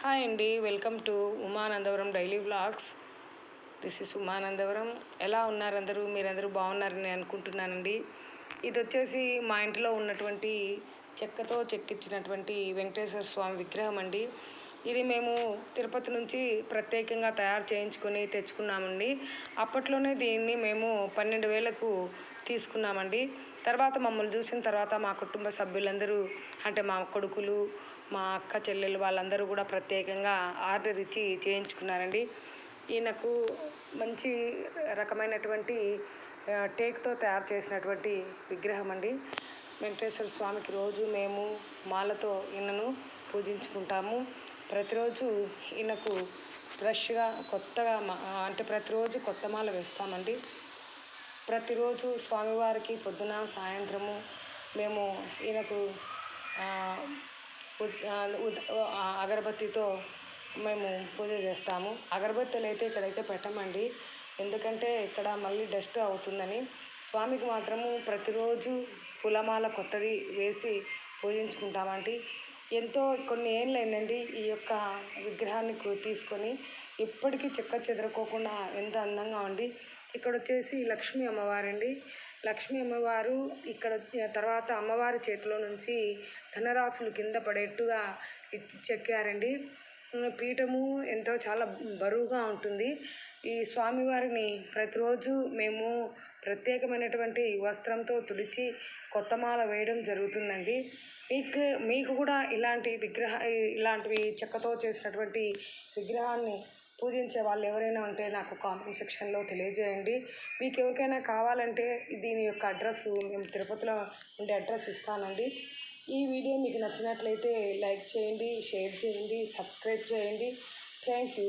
Hi అండి, welcome to Umanandavaram daily vlogs. This is Umanandavaram. ఎలా ఉన్నారు అందరూ? మీరందరూ బాగున్నారని అనుకుంటున్నానండి. ఇది వచ్చేసి మా ఇంట్లో ఉన్నటువంటి చెక్కతో చెక్కించినటువంటి వెంకటేశ్వర స్వామి విగ్రహం అండి. ఇది మేము తిరుపతి నుంచి ప్రత్యేకంగా తయారు చేయించుకొని తెచ్చుకున్నామండి. అప్పట్లోనే దీన్ని మేము 12,000కు తీసుకున్నామండి. తర్వాత మమ్మల్ని చూసిన తర్వాత మా కుటుంబ సభ్యులందరూ, అంటే మా కొడుకులు, మా అక్క చెల్లెలు వాళ్ళందరూ కూడా ప్రత్యేకంగా ఆర్డర్ ఇచ్చి చేయించుకున్నారండి. ఈయనకు మంచి రకమైనటువంటి టేక్తో తయారు చేసినటువంటి విగ్రహం అండి. వెంకటేశ్వర స్వామికి రోజు మేము మాలతో ఈయనను పూజించుకుంటాము. ప్రతిరోజు ఈయనకు ఫ్రెష్గా కొత్తగా అంటే ప్రతిరోజు కొత్త మాల వేస్తామండి. ప్రతిరోజు స్వామివారికి పొద్దున సాయంత్రము మేము ఈయనకు అగరబత్తితో మేము పూజ చేస్తాము. అగరబత్తీలు అయితే ఇక్కడైతే పెట్టమండి, ఎందుకంటే ఇక్కడ మళ్ళీ డస్ట్ అవుతుందని. స్వామికి మాత్రము ప్రతిరోజు పూలమాల కొత్తది వేసి పూజించుకుంటామండి. ఎంతో కొన్ని ఏళ్ళైందండి ఈ యొక్క విగ్రహాన్ని తీసుకొని, ఇప్పటికీ చెక్క చెదరకోకుండా ఎంత అందంగా ఉంది. ఇక్కడ వచ్చేసి లక్ష్మీ అమ్మవారండి. లక్ష్మీ అమ్మవారు ఇక్కడ తర్వాత అమ్మవారి చేతిలో నుంచి ధనరాశులు కింద పడేట్టుగా చెక్కారండి. పీఠము ఎంతో చాలా బరువుగా ఉంటుంది. ఈ స్వామివారిని ప్రతిరోజు మేము ప్రత్యేకమైనటువంటి వస్త్రంతో తుడిచి కొత్త మాల వేయడం జరుగుతుందండి. మీకు కూడా ఇలాంటివి చెక్కతో చేసినటువంటి విగ్రహాన్ని పూజించే వాళ్ళు ఎవరైనా ఉంటే నాకు కామెంట్ సెక్షన్లో తెలియజేయండి. మీకు ఎవరికైనా కావాలంటే దీని యొక్క అడ్రస్ మేము తిరుపతిలో ఉండే అడ్రస్ ఇస్తానండి. ఈ వీడియో మీకు నచ్చినట్లయితే లైక్ చేయండి, షేర్ చేయండి, సబ్స్క్రైబ్ చేయండి. Thank you.